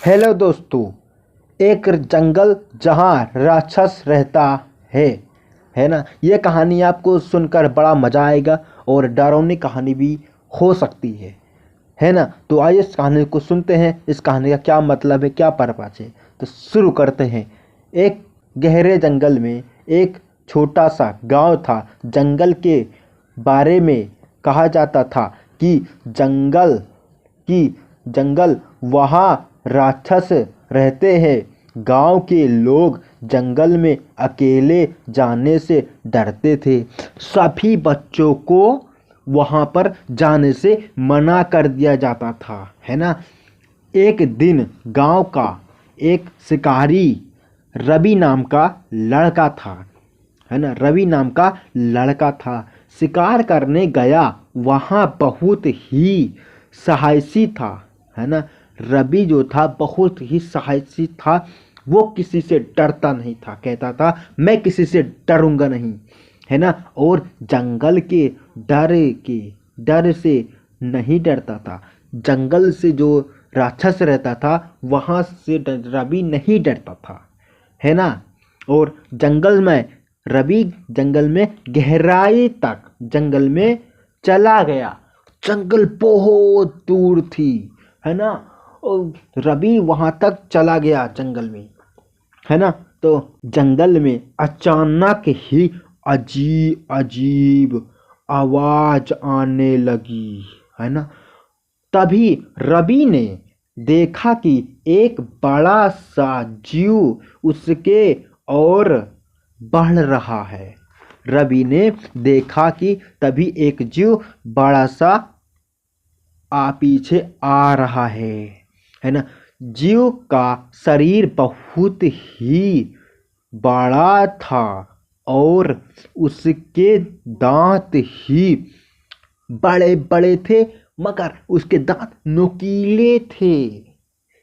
Hello दोस्तों। एक जंगल जहाँ राक्षस रहता है है ना। ये कहानी आपको सुनकर बड़ा मज़ा आएगा और डरावनी कहानी भी हो सकती है ना। तो आइए इस कहानी को सुनते हैं। इस कहानी का क्या मतलब है, क्या पर्पस है, तो शुरू करते हैं। एक गहरे जंगल में एक छोटा सा गांव था। जंगल के बारे में कहा जाता था कि जंगल वहाँ राक्षस रहते हैं। गांव के लोग जंगल में अकेले जाने से डरते थे। सभी बच्चों को वहाँ पर जाने से मना कर दिया जाता था, है ना। एक दिन गांव का एक शिकारी रवि नाम का लड़का था, है ना। रवि नाम का लड़का था, शिकार करने गया। वहाँ बहुत ही साहसी था, है ना। रवि जो था बहुत ही साहसी था। वो किसी से डरता नहीं था, कहता था मैं किसी से डरूंगा नहीं, है ना। और जंगल के डर से नहीं डरता था। जंगल से जो राक्षस रहता था वहाँ से रवि नहीं डरता था, है ना। और रवि जंगल में गहराई तक जंगल में चला गया। जंगल बहुत दूर थी, है ना। और रवि वहां तक चला गया जंगल में, है ना। तो जंगल में अचानक ही अजीब अजीब आवाज आने लगी, है ना। तभी रवि ने देखा कि एक बड़ा सा जीव उसके ओर बढ़ रहा है। रवि ने देखा कि तभी एक जीव बड़ा सा पीछे आ रहा है ना। जीव का शरीर बहुत ही बड़ा था और उसके दांत ही बड़े बड़े थे, मगर उसके दांत नुकीले थे,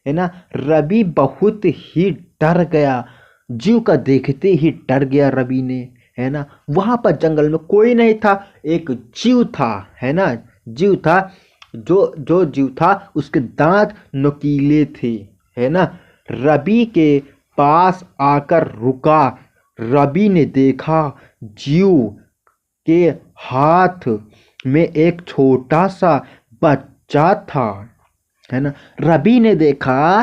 है ना। रवि बहुत ही डर गया। जीव का देखते ही डर गया रवि ने, है ना। वहां पर जंगल में कोई नहीं था, एक जीव था, है ना। जीव था, जो जीव था उसके दांत नुकीले थे, है ना। रवि के पास आकर रुका। रवि ने देखा जीव के हाथ में एक छोटा सा बच्चा था, है ना। रवि ने देखा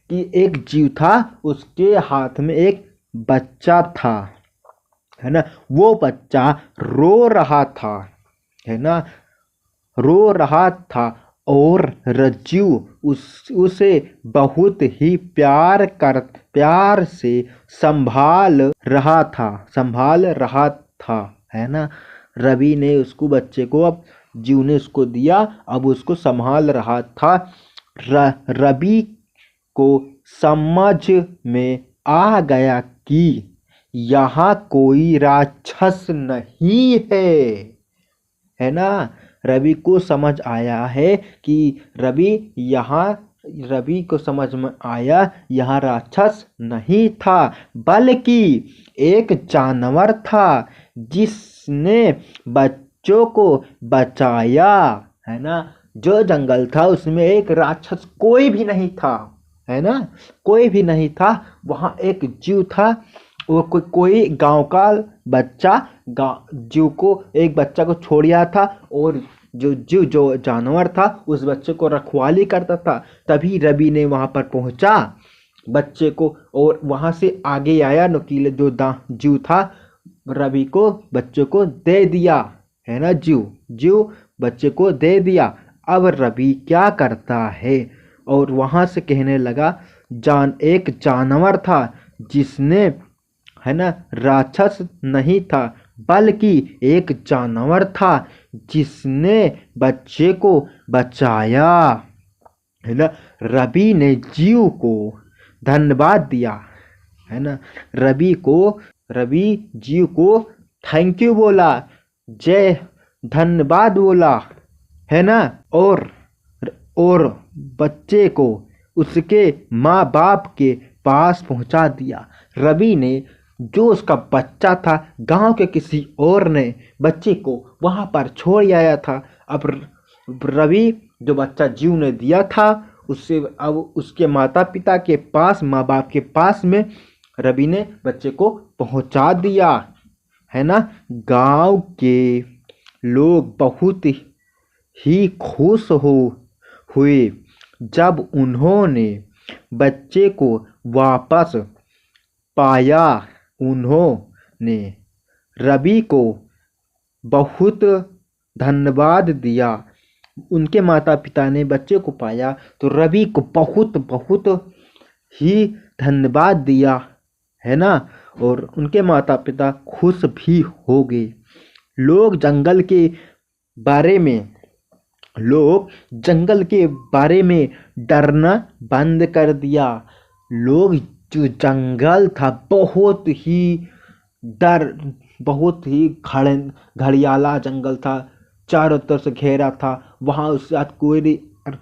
कि एक जीव था, उसके हाथ में एक बच्चा था, है ना। वो बच्चा रो रहा था, है ना, रो रहा था। और रज्जू उसे बहुत ही प्यार से संभाल रहा था, है ना। रवि ने उसको बच्चे को, अब जीव ने उसको दिया, अब उसको संभाल रहा था। रवि को समझ में आ गया कि यहाँ कोई राक्षस नहीं है ना। रवि को समझ आया है कि रवि को समझ में आया यहाँ राक्षस नहीं था, बल्कि एक जानवर था जिसने बच्चों को बचाया, है ना। जो जंगल था उसमें एक राक्षस कोई भी नहीं था, है ना, कोई भी नहीं था। वहाँ एक जीव था। वो कोई गांव का बच्चा जीव को, एक बच्चा को छोड़ आया था, और जो जानवर था उस बच्चे को रखवाली करता था। तभी रवि ने वहां पर पहुंचा बच्चे को, और वहां से आगे आया नुकीले जो जीव था, रवि को बच्चे को दे दिया, है ना। जीव बच्चे को दे दिया। अब रवि क्या करता है, और वहां से कहने लगा एक जानवर था जिसने, है ना, राक्षस नहीं था, बल्कि एक जानवर था जिसने बच्चे को बचाया, है ना। रवि ने जीव को धन्यवाद दिया, है ना। रवि जीव को थैंक यू बोला, धन्यवाद बोला, है ना। और बच्चे को उसके माँ बाप के पास पहुंचा दिया। रवि ने, जो उसका बच्चा था, गांव के किसी और ने बच्चे को वहां पर छोड़ आया था। अब रवि जो बच्चा जीव ने दिया था उससे अब उसके माता पिता के पास, माँ बाप के पास में रवि ने बच्चे को पहुंचा दिया, है ना। गांव के लोग बहुत ही खुश हुए जब उन्होंने बच्चे को वापस पाया। उन्होंने रवि को बहुत धन्यवाद दिया। उनके माता पिता ने बच्चे को पाया तो रवि को बहुत बहुत ही धन्यवाद दिया, है ना। और उनके माता पिता खुश भी हो गए। लोग जंगल के बारे में लोग जंगल के बारे में डरना बंद कर दिया। लोग, जो जंगल था बहुत ही घड़ियाला जंगल था, चारों तरफ से घेरा था। वहाँ उसके साथ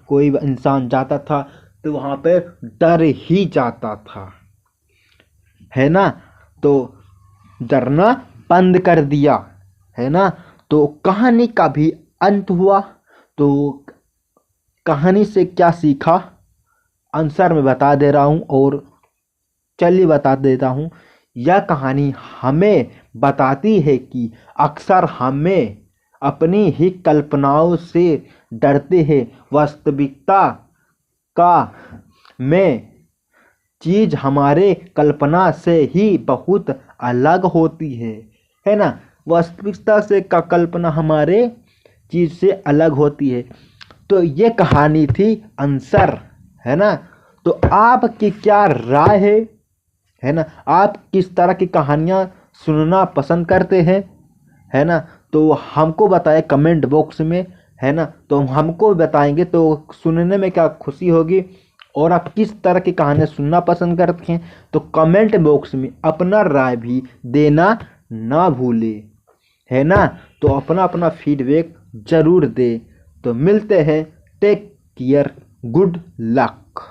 कोई इंसान जाता था तो वहाँ पे डर ही जाता था, है ना। तो डरना बंद कर दिया, है ना। तो कहानी का भी अंत हुआ। तो कहानी से क्या सीखा, आंसर मैं बता दे रहा हूँ, और चलिए बता देता हूँ। यह कहानी हमें बताती है कि अक्सर हमें अपनी ही कल्पनाओं से डरते हैं। वास्तविकता का में चीज हमारे कल्पना से ही बहुत अलग होती है ना। वास्तविकता से का कल्पना हमारे चीज से अलग होती है। तो ये कहानी थी आंसर, है ना। तो आपकी क्या राय है ना। आप किस तरह की कहानियाँ सुनना पसंद करते हैं, है ना। तो हमको बताएं कमेंट बॉक्स में, है ना। तो हमको बताएंगे तो सुनने में क्या खुशी होगी। और आप किस तरह की कहानियाँ सुनना पसंद करते हैं तो कमेंट बॉक्स में अपना राय भी देना ना भूले, है ना। तो अपना अपना फीडबैक जरूर दे। तो मिलते हैं, टेक केयर, गुड लक।